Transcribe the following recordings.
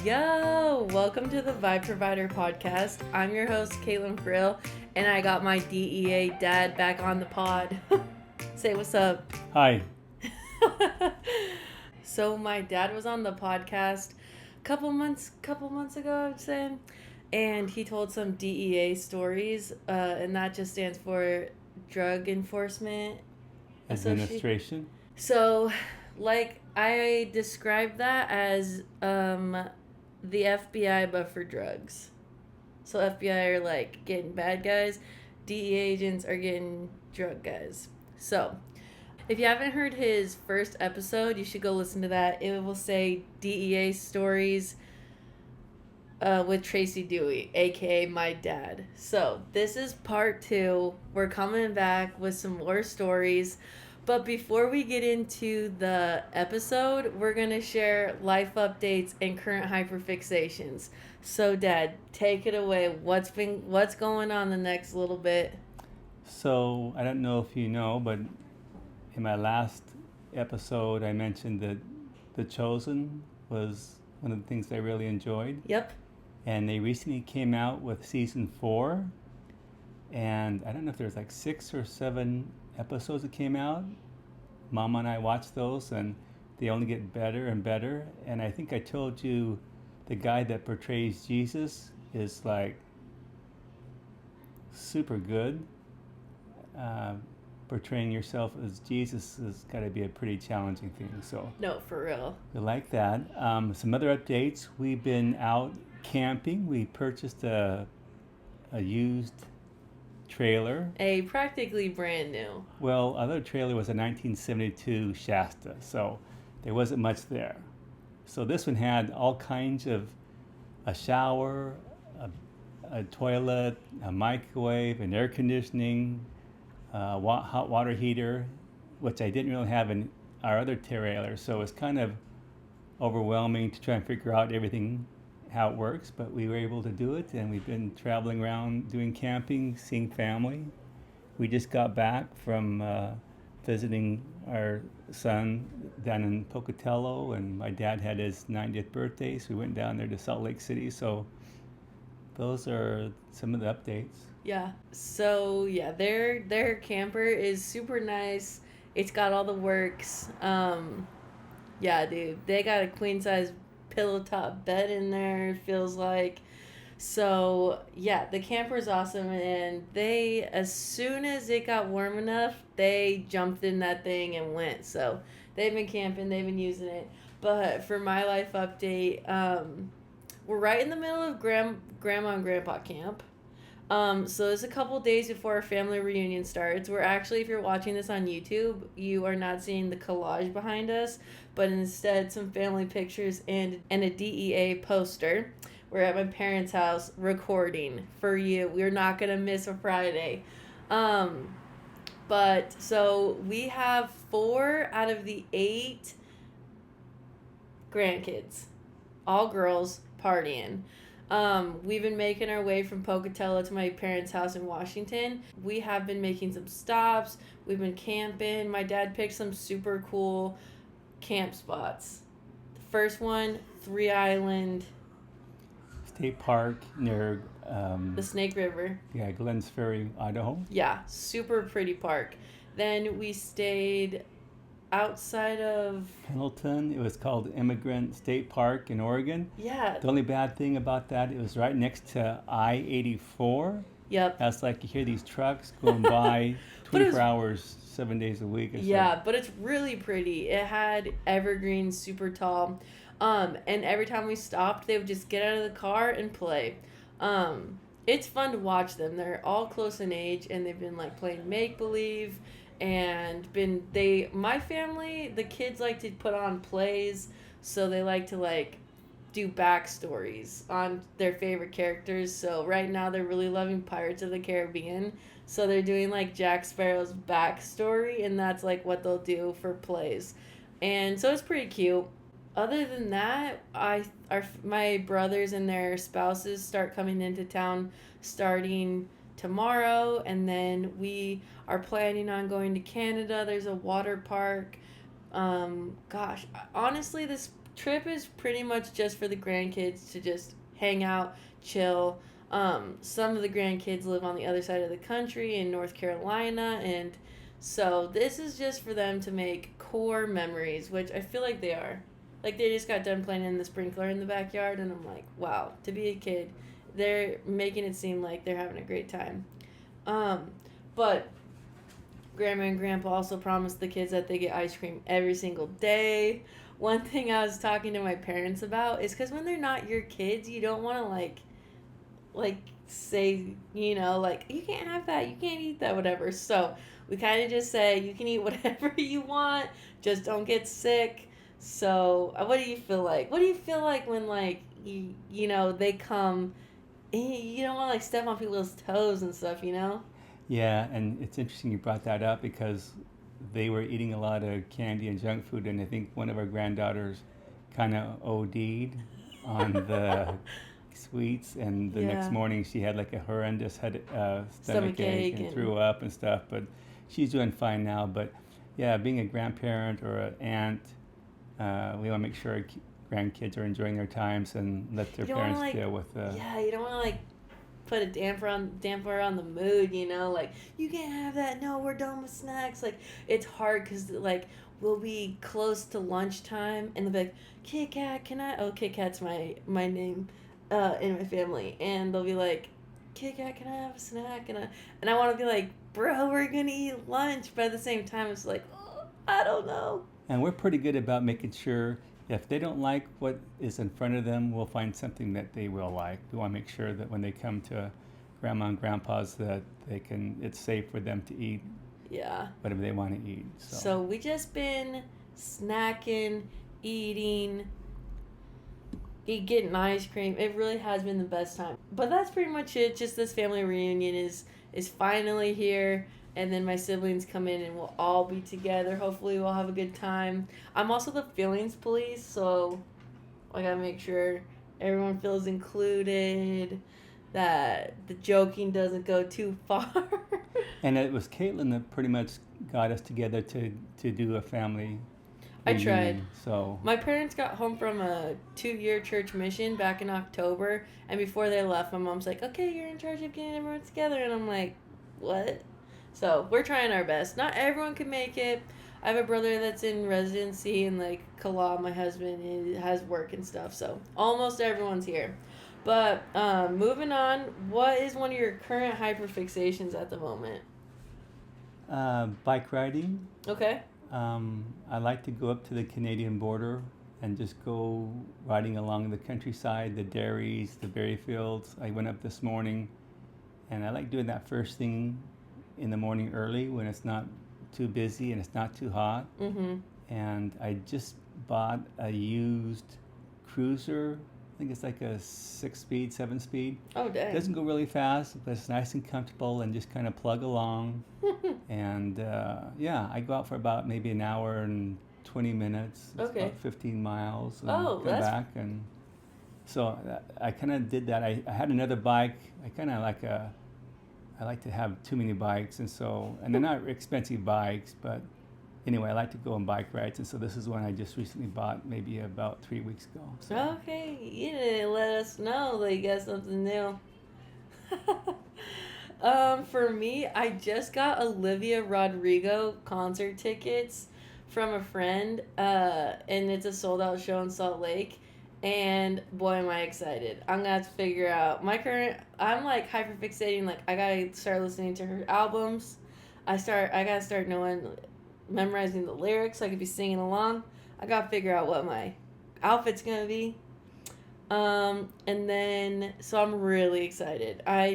Yo, welcome to the Vibe Provider podcast. I'm your host, Caitlin Friel, and I got my DEA dad back on the pod. Say what's up. Hi. So my dad was on the podcast a couple months ago, I would say, and he told some DEA stories, and that just stands for Drug Enforcement Administration. So, like, I describe that as the FBI but for drugs. So FBI are like getting bad guys, DEA agents are getting drug guys. So if you haven't heard his first episode, you should go listen to that. It will say DEA stories with Tracy Dewey, aka my dad. So this is part 2. We're coming back with some more stories. But before we get into the episode, we're going to share life updates and current hyperfixations. So, Dad, take it away. What's going on the next little bit? So, I don't know if you know, but in my last episode, I mentioned that The Chosen was one of the things I really enjoyed. Yep. And they recently came out with season 4. And I don't know if there's like 6 or 7 episodes that came out. Mama and I watched those, and they only get better and better. And I think I told you the guy that portrays Jesus is like super good. Portraying yourself as Jesus has got to be a pretty challenging thing. So no, for real. We like that. Some other updates. We've been out camping. We purchased a used trailer. A practically brand new. Well, other trailer was a 1972 Shasta, so there wasn't much there. So this one had all kinds of a shower, a toilet, a microwave, an air conditioning, hot water heater, which I didn't really have in our other trailer. So it's kind of overwhelming to try and figure out everything, how it works, but we were able to do it, and we've been traveling around doing camping, seeing family. We just got back from visiting our son down in Pocatello, and my dad had his 90th birthday, so we went down there to Salt Lake City. So those are some of the updates. Yeah. So yeah, their camper is super nice. It's got all the works. Yeah, dude, they got a queen size pillow top bed in there, feels like. So yeah, the camper is awesome, and they, as soon as it got warm enough, they jumped in that thing and went. So they've been camping, they've been using it. But for my life update, we're right in the middle of grandma and grandpa camp. So it's a couple days before our family reunion starts. We're actually, if you're watching this on YouTube, you are not seeing the collage behind us, but instead some family pictures and a DEA poster. We're at my parents' house recording for you. We're not going to miss a Friday. But so we have 4 out of the 8 grandkids, all girls, partying. We've been making our way from Pocatello to my parents' house in Washington. We have been making some stops. We've been camping. My dad picked some super cool camp spots. The first one, 3 Island State Park near the Snake River. Yeah, Glens Ferry, Idaho. Yeah, super pretty park. Then we stayed outside of Pendleton. It was called Immigrant State Park in Oregon. Yeah. The only bad thing about that, it was right next to I-84. Yep. That's like you hear these trucks going by 24 hours, 7 days a week. Yeah, but it's really pretty. It had evergreens super tall. And every time we stopped, they would just get out of the car and play. It's fun to watch them. They're all close in age, and they've been like playing make-believe. And my family, the kids like to put on plays, so they like to like do backstories on their favorite characters. So right now they're really loving Pirates of the Caribbean, so they're doing like Jack Sparrow's backstory, and that's like what they'll do for plays. And so it's pretty cute. Other than that, my brothers and their spouses start coming into town starting tomorrow, and then we are planning on going to Canada. There's a water park. Honestly, this trip is pretty much just for the grandkids to just hang out, chill. Some of the grandkids live on the other side of the country in North Carolina, and so this is just for them to make core memories, which I feel like they are. Like they just got done playing in the sprinkler in the backyard, and I'm like, wow, to be a kid, they're making it seem like they're having a great time. Um, but Grandma and Grandpa also promised the kids that they get ice cream every single day. One thing I was talking to my parents about is because when they're not your kids, you don't want to like say, like you can't have that, you can't eat that, whatever. So we kind of just say you can eat whatever you want, just don't get sick. So what do you feel like? What do you feel like when like they come? You don't want to like step on people's toes and stuff. Yeah, and it's interesting you brought that up because they were eating a lot of candy and junk food, and I think one of our granddaughters kind of OD'd on the sweets, and the next Yeah, morning she had like a horrendous stomach stomach ache ache and and threw up and stuff. But she's doing fine now. But yeah, being a grandparent or an aunt, we want to make sure our grandkids are enjoying their times and let their you don't want to parents like deal with the. yeah, you don't want to like put a damper on the mood, like you can't have that, no, we're done with snacks. Like it's hard because like we'll be close to lunchtime and they'll be like, Kit Kat, can I, oh, Kit Kat's my name in my family, and they'll be like, Kit Kat, can I have a snack? And I want to be like, bro, we're gonna eat lunch, but at the same time it's like, oh, I don't know. And we're pretty good about making sure if they don't like what is in front of them, we'll find something that they will like. We want to make sure that when they come to grandma and grandpa's that it's safe for them to eat Yeah, whatever they want to eat. so we just been snacking, eating, getting ice cream. It really has been the best time. But that's pretty much it. Just this family reunion is finally here, and then my siblings come in and we'll all be together. Hopefully we'll have a good time. I'm also the feelings police, so I gotta make sure everyone feels included, that the joking doesn't go too far. And it was Caitlin that pretty much got us together to do a family I tried. reunion. So My parents got home from a 2-year church mission back in October, and before they left, my mom's like, okay, you're in charge of getting everyone together. And I'm like, what? So we're trying our best. Not everyone can make it. I have a brother that's in residency, and like Kala, my husband, has work and stuff. So almost everyone's here. But moving on, what is one of your current hyperfixations at the moment? bike riding. Okay. I like to go up to the Canadian border and just go riding along the countryside, the dairies, the berry fields. I went up this morning, and I like doing that first thing in the morning early when it's not too busy and it's not too hot. Mm-hmm. And I just bought a used cruiser. I think it's like a 6-speed, 7-speed. Oh, It dang. doesn't go really fast, but it's nice and comfortable and just kind of plug along. And yeah, I go out for about maybe an hour and 20 minutes. It's Okay. about 15 miles and Oh, come that's back. And so I kind of did that. I had another bike. I like to have too many bikes. And they're not expensive bikes, but anyway, I like to go on bike rides. And so this is one I just recently bought maybe about 3 weeks ago. So. Okay, you didn't let us know that you got something new. For me, I just got Olivia Rodrigo concert tickets from a friend, and it's a sold out show in Salt Lake. And boy, am I excited! I'm gonna have to figure out I'm like hyper fixating. Like I gotta start listening to her albums. I gotta start memorizing the lyrics so I could be singing along. I gotta figure out what my outfit's gonna be. And then, so I'm really excited. I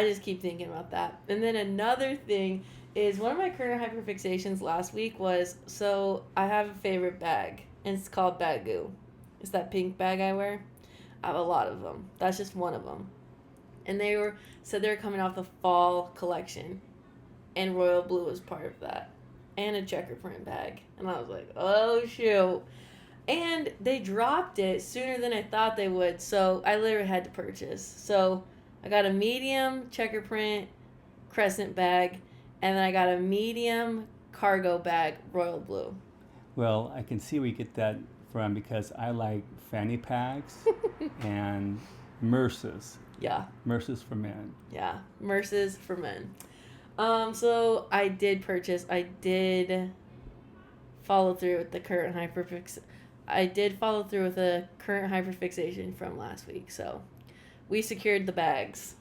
just keep thinking about that. And then another thing is one of my current hyperfixations last week was, so I have a favorite bag, and it's called Bagoo. It's that pink bag I wear. I have a lot of them. That's just one of them. And they're coming off the fall collection, and royal blue was part of that, and a checker print bag. And I was like, oh shoot. And they dropped it sooner than I thought they would, so I literally had to purchase. So I got a medium checker print crescent bag, and then I got a medium cargo bag royal blue. Well, I can see where you get that from because I like fanny packs and Merces. Yeah, For men. yeah. Merces for men. So I did follow through with the current hyperfix. I did follow through with a current hyperfixation from last week, so we secured the bags.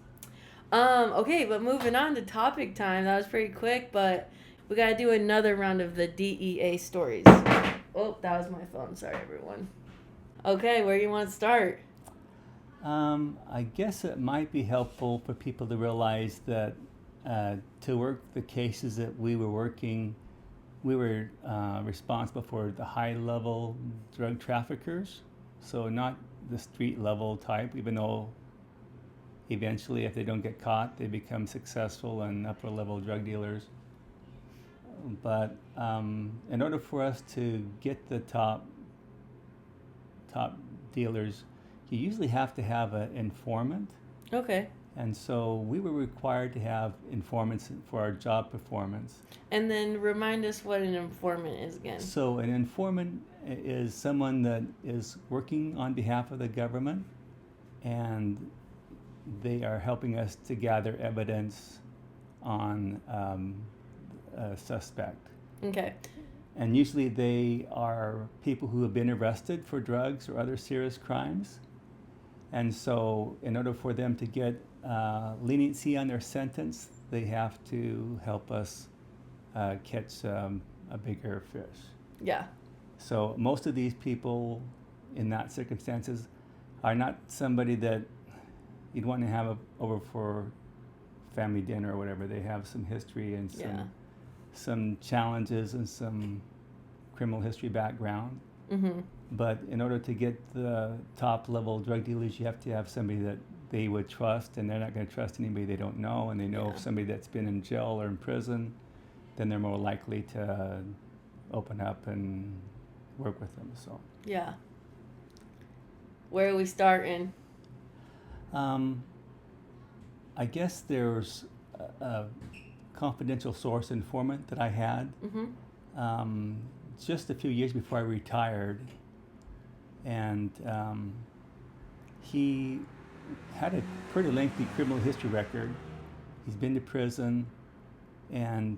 Okay, but moving on to topic time. That was pretty quick, but we gotta do another round of the DEA stories. Oh, that was my phone. Sorry, everyone. Okay, where do you want to start? I guess it might be helpful for people to realize that to work the cases that we were working, we were responsible for the high level drug traffickers. So not the street level type, even though eventually if they don't get caught, they become successful and upper level drug dealers. But in order for us to get the top dealers, you usually have to have an informant. Okay. And so we were required to have informants for our job performance. And then remind us what an informant is again. So an informant is someone that is working on behalf of the government, and they are helping us to gather evidence on a suspect. Okay. And usually they are people who have been arrested for drugs or other serious crimes. And so in order for them to get leniency on their sentence, they have to help us catch a bigger fish. Yeah. So most of these people in that circumstances are not somebody that you'd want to have over for family dinner or whatever. They have some history and some challenges and some criminal history background. Mm-hmm. But in order to get the top level drug dealers, you have to have somebody that they would trust, and they're not going to trust anybody they don't know. And they know if somebody that's been in jail or in prison, then they're more likely to open up and work with them. So yeah. Where are we starting? I guess there's a confidential source informant that I had just a few years before I retired, and he had a pretty lengthy criminal history record. He's been to prison, and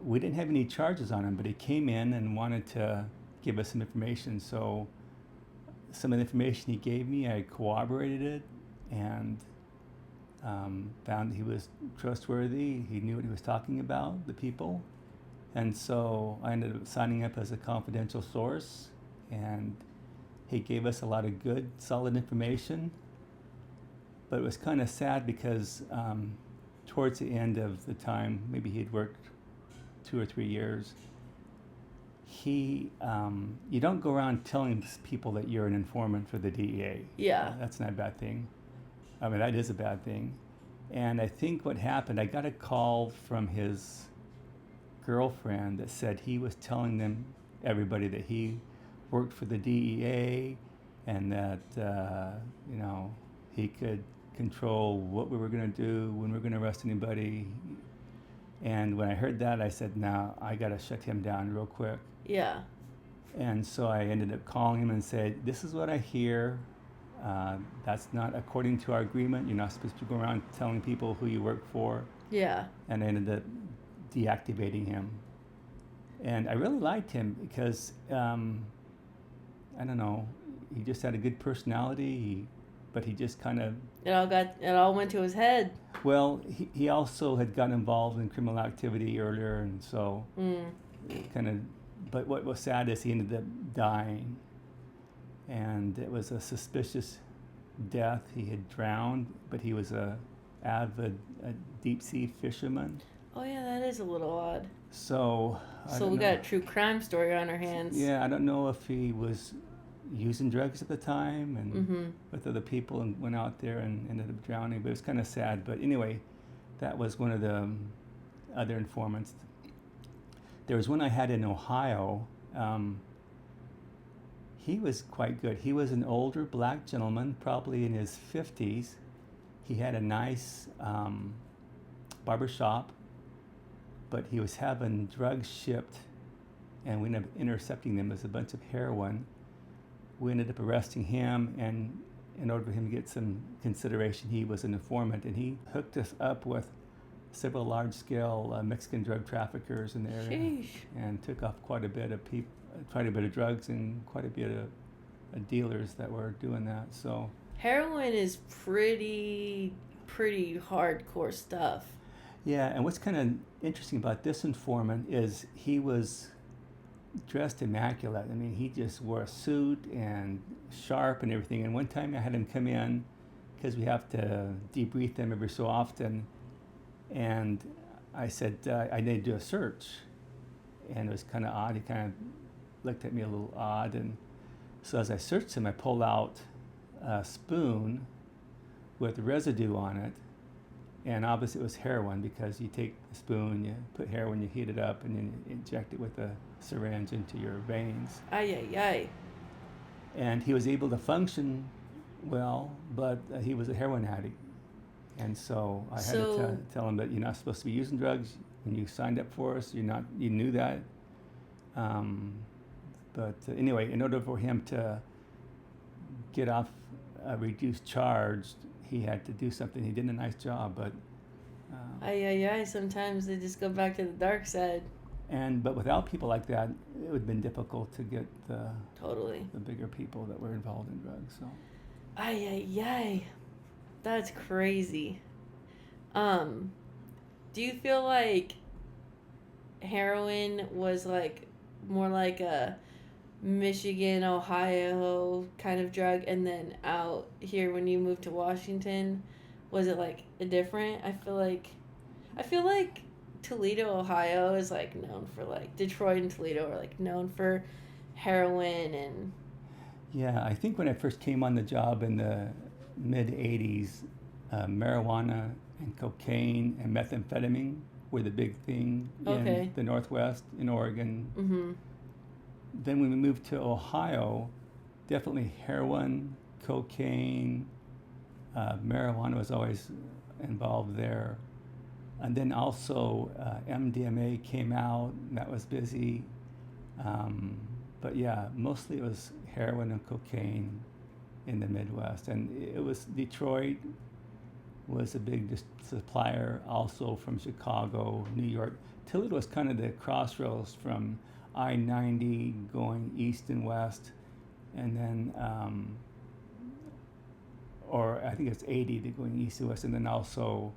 we didn't have any charges on him, but he came in and wanted to give us some information. So some of the information he gave me, I corroborated it and found he was trustworthy. He knew what he was talking about, the people. And so I ended up signing up as a confidential source, and he gave us a lot of good, solid information. But it was kind of sad because towards the end of the time, maybe he had worked 2 or 3 years, you don't go around telling people that you're an informant for the DEA. Yeah. That's not a bad thing. I mean, that is a bad thing. And I think what happened, I got a call from his girlfriend that said he was telling everybody that he worked for the DEA and that, he could control what we were going to do, when we were going to arrest anybody. And when I heard that, I said, no, I got to shut him down real quick. Yeah. And so I ended up calling him and said, this is what I hear. That's not according to our agreement. You're not supposed to go around telling people who you work for. Yeah. And I ended up deactivating him. And I really liked him because, I don't know, he just had a good personality, but he just kind of... It all went to his head. Well, he also had gotten involved in criminal activity earlier, and so kind of... But what was sad is he ended up dying. And it was a suspicious death. He had drowned, but he was a deep sea fisherman. Oh yeah, that is a little odd. So we got a true crime story on our hands. Yeah, I don't know if he was using drugs at the time and with other people and went out there and ended up drowning. But it was kind of sad. But anyway, that was one of the other informants. There was one I had in Ohio. He was quite good. He was an older black gentleman, probably in his 50s. He had a nice barber shop, but he was having drugs shipped and we ended up intercepting them as a bunch of heroin. We ended up arresting him, and in order for him to get some consideration, he was an informant, and he hooked us up with several large-scale Mexican drug traffickers in the area. Sheesh. And took off quite a bit of drugs and quite a bit of dealers that were doing that. So Heroin is pretty hardcore stuff. yeah, and what's kind of interesting about this informant is he was dressed immaculate. I mean, he just wore a suit and sharp and everything. And one time I had him come in because we have to debrief them every so often. And I said, I need to do a search. And it was kind of odd. He kind of looked at me a little odd. And so as I searched him, I pulled out a spoon with residue on it. And obviously it was heroin, because you take the spoon, you put heroin, you heat it up, and then you inject it with a syringe into your veins. Ay, ay, ay. And he was able to function well, but he was a heroin addict. And so I had to tell him that you're not supposed to be using drugs. When you signed up for us, you knew that. But anyway, in order for him to get off a reduced charge, he had to do something. He did a nice job, but Ay, ay, ay. Sometimes they just go back to the dark side. but without people like that, it would have been difficult to get the bigger people that were involved in drugs. So Ay, ay, ay. That's crazy. Do you feel like heroin was like more like a Michigan, Ohio kind of drug, and then out here when you moved to Washington, was it like different? I feel like Toledo, Ohio is like known for, like, Detroit and Toledo are like known for heroin. And yeah, I think when I first came on the job in the mid 80s, marijuana and cocaine and methamphetamine were the big thing in the Northwest, in Oregon. Mm-hmm. Then when we moved to Ohio, definitely heroin, cocaine, marijuana was always involved there. And then also MDMA came out, and that was busy. But yeah, mostly it was heroin and cocaine in the Midwest. And it was Detroit was a big supplier, also from Chicago, New York. Toledo was kind of the crossroads from I-90 going east and west, and then, or I think it's 80 going east and west, and then also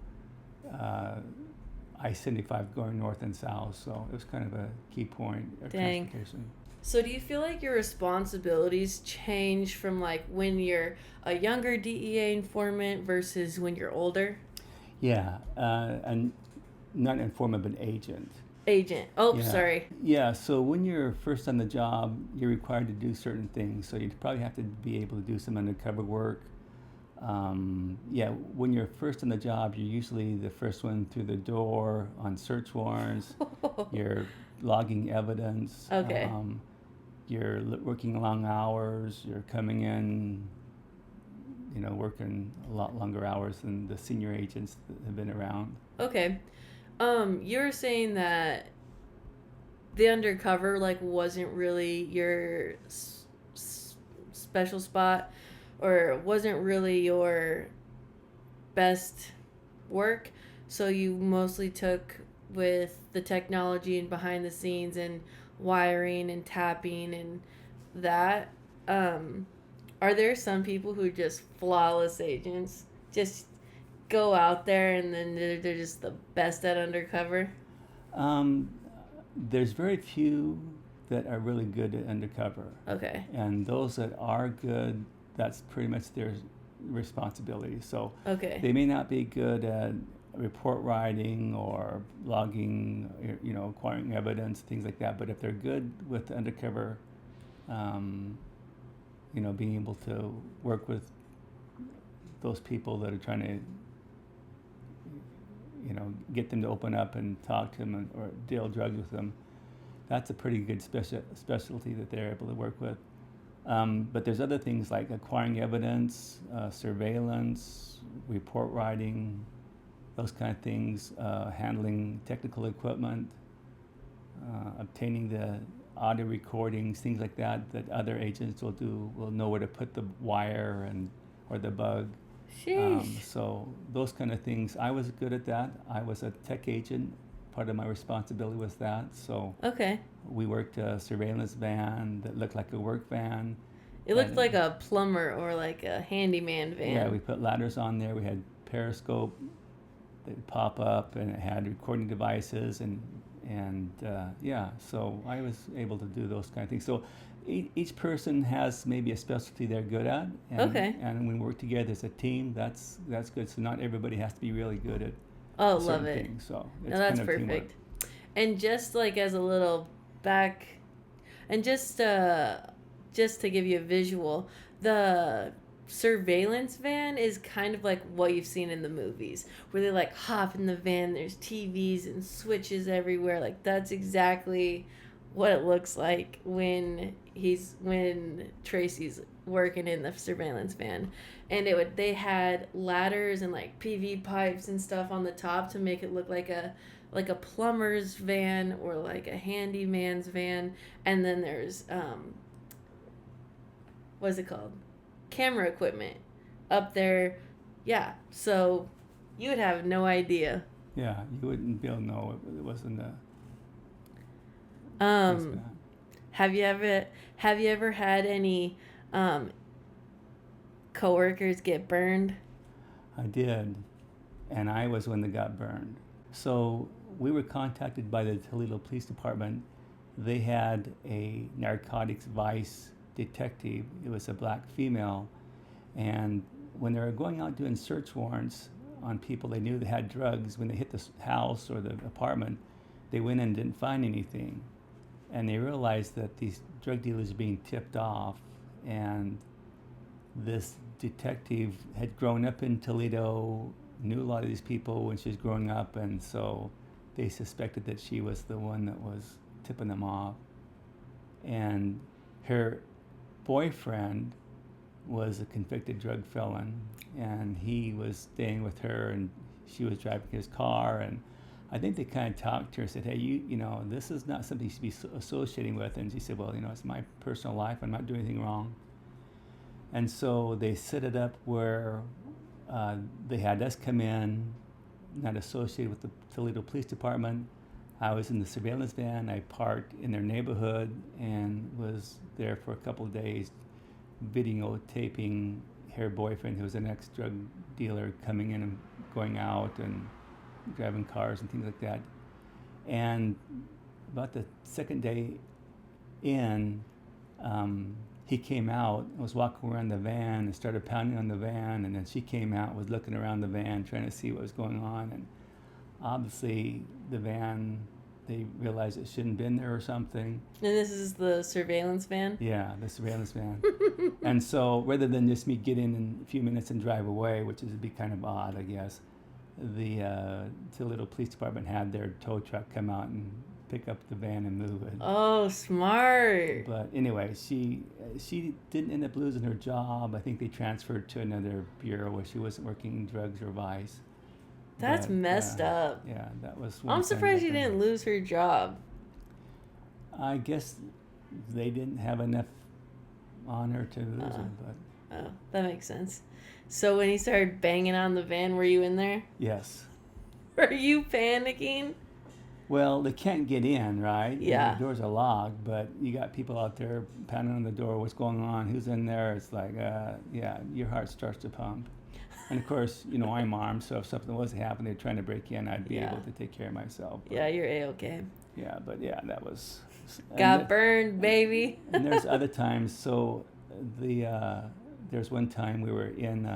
I-75 going north and south. So it was kind of a key point of transportation. So do you feel like your responsibilities change from, like, when you're a younger DEA informant versus when you're older? Yeah, and not an informant, but an agent. Agent. Oh, yeah. Sorry. Yeah, so when you're first on the job, you're required to do certain things. So you probably have to be able to do some undercover work. When you're first on the job, you're usually the first one through the door on search warrants. You're logging evidence. Okay. You're working long hours. You're coming in, working a lot longer hours than the senior agents that have been around. Okay. You're saying that the undercover, like, wasn't really your special spot, or wasn't really your best work, so you mostly took with the technology and behind the scenes and wiring and tapping and that. Are there some people who are just flawless agents, just go out there and then they're just the best at undercover? There's very few that are really good at undercover. Okay. And those that are good, that's pretty much their responsibility. So Okay. they may not be good at report writing or logging, acquiring evidence, things like that. But if they're good with undercover, being able to work with those people that are trying to, get them to open up and talk to them or deal drugs with them, that's a pretty good specialty that they're able to work with. But there's other things like acquiring evidence, surveillance, report writing, those kind of things, handling technical equipment, obtaining the audio recordings, things like that other agents will know where to put the wire and or the bug. Sheesh. So those kind of things, I was good at that. I was a tech agent. Part of my responsibility was that. So Okay. we worked a surveillance van that looked like a work van. It looked like a plumber or like a handyman van. Yeah, we put ladders on there. We had periscope that pop up, and it had recording devices, and yeah. So I was able to do those kind of things. So each person has maybe a specialty they're good at, and, Okay. and when we work together as a team, that's good. So not everybody has to be really good at Oh, certain love it. things. So it's No, that's kind of teamwork. perfect. And just like as a little back, and just to give you a visual, the surveillance van is kind of like what you've seen in the movies, where they like hop in the van. There's TVs and switches everywhere. Like that's exactly what it looks like when Tracy's working in the surveillance van. And they had ladders and like PV pipes and stuff on the top to make it look like a plumber's van or like a handyman's van. And then there's what's it called, camera equipment up there. Yeah, so you would have no idea. Yeah, you wouldn't be able to know it wasn't a. Have you ever had any coworkers get burned? I did, and I was one that got burned. So we were contacted by the Toledo Police Department. They had a narcotics vice detective. It was a black female, and when they were going out doing search warrants on people they knew that had drugs, when they hit the house or the apartment, they went in and didn't find anything. And they realized that these drug dealers were being tipped off, and this detective had grown up in Toledo, knew a lot of these people when she was growing up, and so they suspected that she was the one that was tipping them off. And her boyfriend was a convicted drug felon, and he was staying with her, and she was driving his car, and I think they kind of talked to her, said, hey, you know, this is not something you should be associating with. And she said, well, you know, it's my personal life. I'm not doing anything wrong. And so they set it up where they had us come in, not associated with the Toledo Police Department. I was in the surveillance van. I parked in their neighborhood and was there for a couple of days videotaping her boyfriend, who was an ex-drug dealer, coming in and going out and driving cars and things like that. And about the second day in, he came out, was walking around the van and started pounding on the van, and then she came out, was looking around the van, trying to see what was going on, and obviously the van, they realized it shouldn't have been there or something. And this is the surveillance van? Yeah, the surveillance van. And so rather than just me get in a few minutes and drive away, which would be kind of odd, I guess, the Toledo Police Department had their tow truck come out and pick up the van and move it. Oh, smart. But anyway, she didn't end up losing her job. I think they transferred to another bureau where she wasn't working drugs or vice. That's messed up. Yeah, that was one I'm thing surprised that she didn't lose her job. I guess they didn't have enough on her to lose her, but Oh, that makes sense. So when he started banging on the van, were you in there? yes. Were you panicking? Well, they can't get in, right? Yeah. The doors are locked, but you got people out there pounding on the door. What's going on? Who's in there? It's like, yeah, your heart starts to pump. And of course, you know, I'm armed, so if something was to happen, they're trying to break in, I'd be able to take care of myself. But, yeah, you're A-okay. Yeah, but yeah, that was... Got burned, baby. And there's other times. So there's one time we were in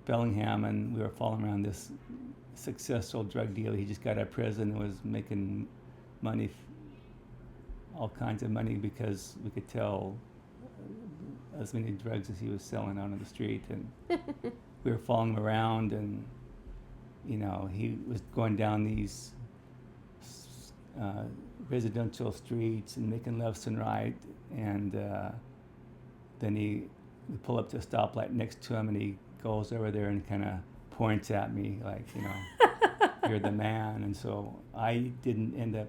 Bellingham, and we were following around this successful drug dealer. He just got out of prison and was making money, all kinds of money, because we could tell as many drugs as he was selling out on the street. And we were following him around, and you know, he was going down these residential streets and making lefts and right, and then we pull up to a stoplight next to him, and he goes over there and kind of points at me like, you know, you're the man. And so I didn't end up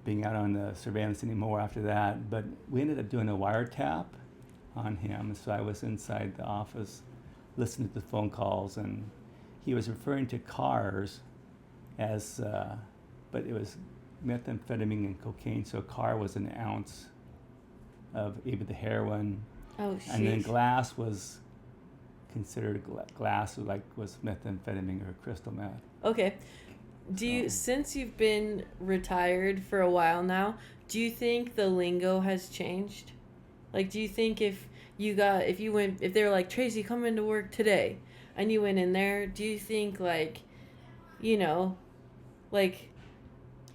being out on the surveillance anymore after that. But we ended up doing a wiretap on him. So I was inside the office listening to the phone calls, and he was referring to cars as, but it was methamphetamine and cocaine. So a car was an ounce of either the heroin, Oh, and then sheesh. glass was considered glass was methamphetamine or crystal meth. Okay. So Since you've been retired for a while now, do you think the lingo has changed? Like, do you think if if they were like, Tracy, come into work today, and you went in there, do you think, like, you know, like,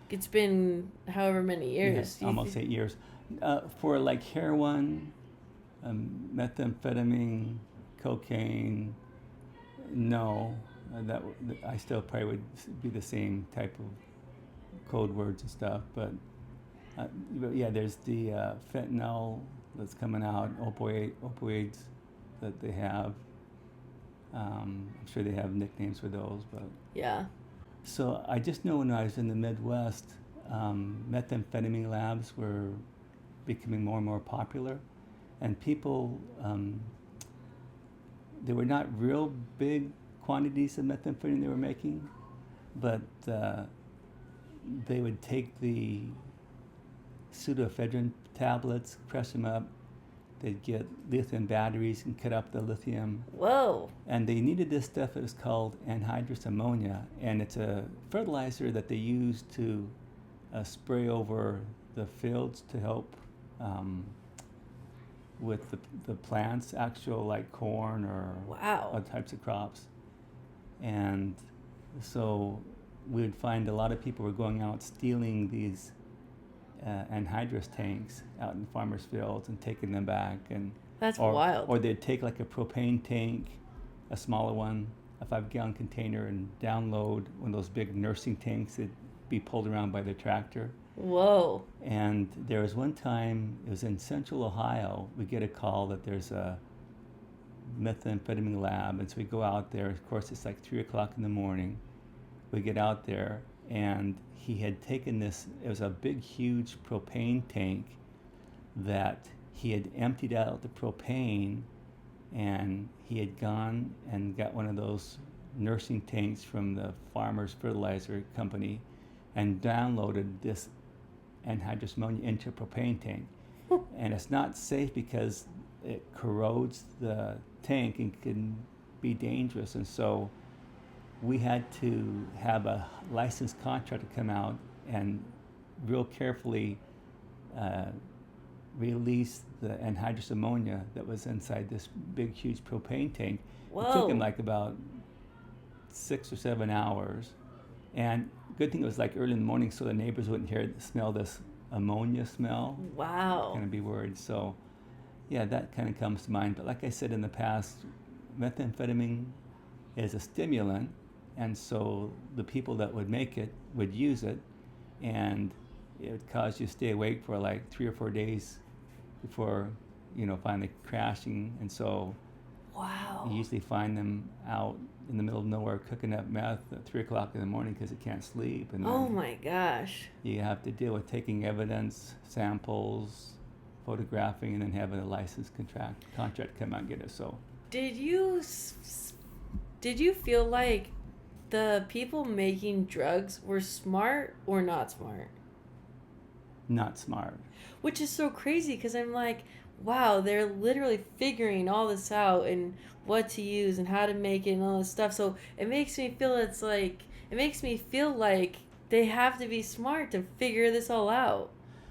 it's been however many yeah, years? almost 8 years. For like heroin, methamphetamine, cocaine, no, I still probably would be the same type of code words and stuff. But yeah, there's the fentanyl that's coming out, opioids that they have. I'm sure they have nicknames for those, but Yeah. so I just know when I was in the Midwest, methamphetamine labs were becoming more and more popular, and people, they were not real big quantities of methamphetamine they were making, but they would take the pseudoephedrine tablets, crush them up, they'd get lithium batteries and cut up the lithium, Whoa. and they needed this stuff that was called anhydrous ammonia, and it's a fertilizer that they use to spray over the fields to help with the plants, actual like corn or Wow. other types of crops. And so we would find a lot of people were going out stealing these anhydrous tanks out in farmers' fields and taking them back, and That's wild. or they'd take like a propane tank, a smaller one, a 5-gallon container, and download one of those big nursing tanks that'd be pulled around by the tractor. Whoa. And there was one time, it was in central Ohio, we get a call that there's a methamphetamine lab, and so we go out there. Of course, it's like 3 o'clock in the morning. We get out there, and he had taken this, it was a big, huge propane tank that he had emptied out the propane, and he had gone and got one of those nursing tanks from the farmer's fertilizer company and downloaded this anhydrous ammonia into a propane tank. And it's not safe because it corrodes the tank and can be dangerous. And so we had to have a licensed contractor come out and real carefully release the anhydrous ammonia that was inside this big, huge propane tank. Whoa. It took him like about 6 or 7 hours. And good thing it was like early in the morning so the neighbors wouldn't smell this ammonia smell. Wow. Kind of be worried. So yeah, that kind of comes to mind. But like I said in the past, methamphetamine is a stimulant, and so the people that would make it would use it, and it would cause you to stay awake for like 3 or 4 days before, finally crashing. And so Wow. you usually find them out in the middle of nowhere cooking up meth at 3 o'clock in the morning because it can't sleep. And Oh then my gosh. you have to deal with taking evidence, samples, photographing, and then having a licensed contract come out and get it. So Did you feel like the people making drugs were smart or not smart? not smart. Which is so crazy because I'm like, wow, they're literally figuring all this out and what to use and how to make it and all this stuff. So it makes me feel like they have to be smart to figure this all out.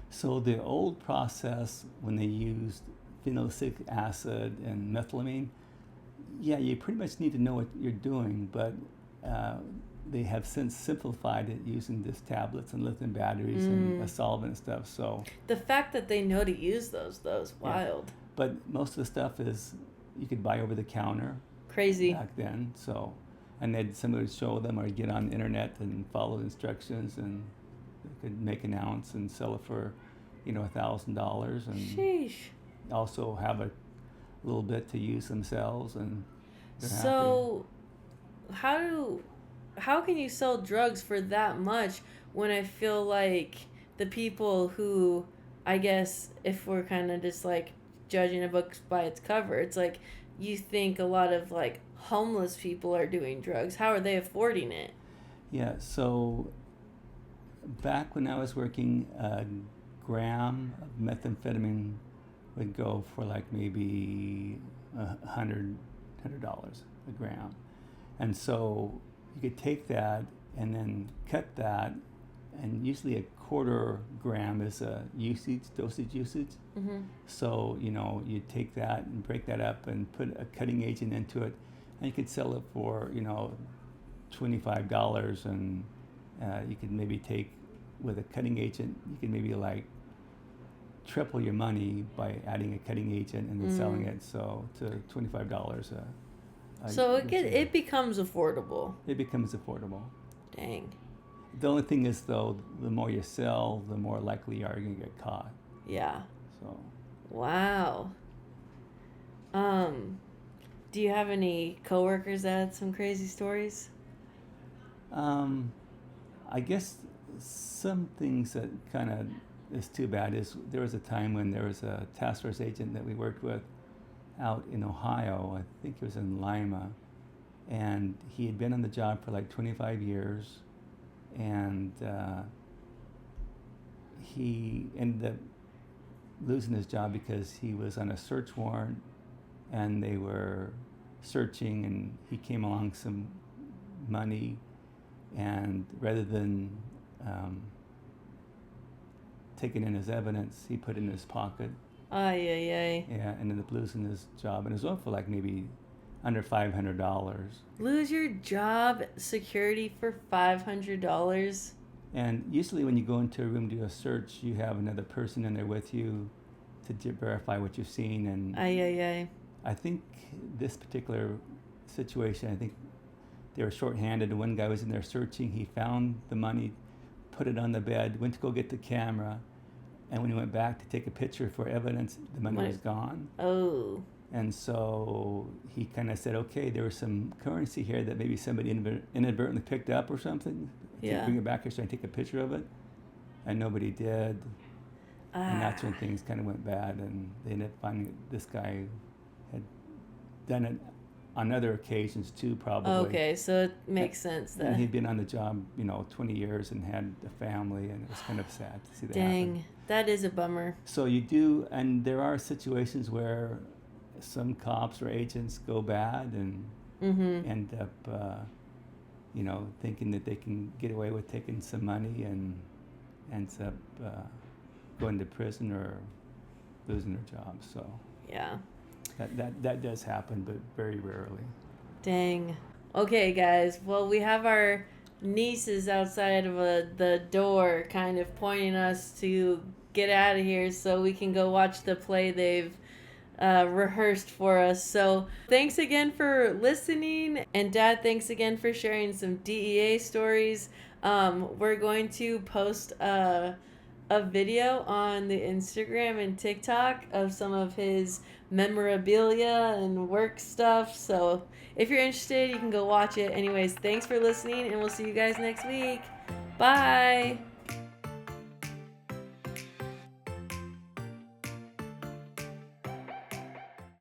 So the old process, when they used phenolic acid and methylamine, yeah, you pretty much need to know what you're doing, but they have since simplified it using just tablets and lithium batteries and a solvent and stuff. So The fact that they know to use those, though, is wild. but most of the stuff is you could buy over the counter Crazy. back then. So, and somebody would show them or get on the internet and follow the instructions, and they could make an ounce and sell it for, $1,000, and Sheesh. also have a little bit to use themselves, and they're So, how can you sell drugs for that much when I feel like the people who, I guess, if we're kind of just like judging a book by its cover, it's like you think a lot of like homeless people are doing drugs. How are they affording it? Yeah, so back when I was working, a gram of methamphetamine would go for like maybe $100 a gram. And so you could take that and then cut that, and usually a quarter gram is a dosage usage. Mm-hmm. So, you take that and break that up and put a cutting agent into it, and you could sell it for, $25, and you could maybe take, with a cutting agent, you could maybe like triple your money by adding a cutting agent and then selling it, so to $25. So it becomes affordable. It becomes affordable. Dang. The only thing is, though, the more you sell, the more likely you are going to get caught. Yeah. So. Wow. Do you have any coworkers that had some crazy stories? I guess some things that kind of is too bad is there was a time when there was a task force agent that we worked with out in Ohio. I think it was in Lima, and he had been on the job for like 25 years, and he ended up losing his job because he was on a search warrant, and they were searching, and he came along some money, and rather than taking in his evidence, he put it in his pocket. Ay, ay, ay. Yeah, ended up losing his job, and it was only for like maybe under $500. Lose your job security for $500? And usually when you go into a room to do a search, you have another person in there with you to verify what you've seen. And Ay, ay, ay. I think this particular situation, I think they were shorthanded. One guy was in there searching. He found the money, put it on the bed, went to go get the camera, and when he went back to take a picture for evidence, the money was gone. Oh. And so he kind of said, okay, there was some currency here that maybe somebody inadvertently picked up or something. Can you bring it back here so I can take a picture of it? And nobody did. And that's when things kind of went bad, and they ended up finding that this guy had done it on other occasions too, probably. Okay, so it makes sense then. And he'd been on the job, 20 years and had a family, and it was kind of sad to see that happen. Dang, that is a bummer. So you do, and there are situations where some cops or agents go bad and end up, thinking that they can get away with taking some money, and ends up going to prison or losing their job. So yeah, that does happen, but very rarely. Dang. Okay, guys. Well, we have our nieces outside of the door kind of pointing us to get out of here so we can go watch the play they've rehearsed for us. So thanks again for listening, and Dad, thanks again for sharing some DEA stories. We're going to post a video on the Instagram and TikTok of some of his memorabilia and work stuff, so if you're interested, you can go watch it. Anyways, thanks for listening, and we'll see you guys next week. Bye.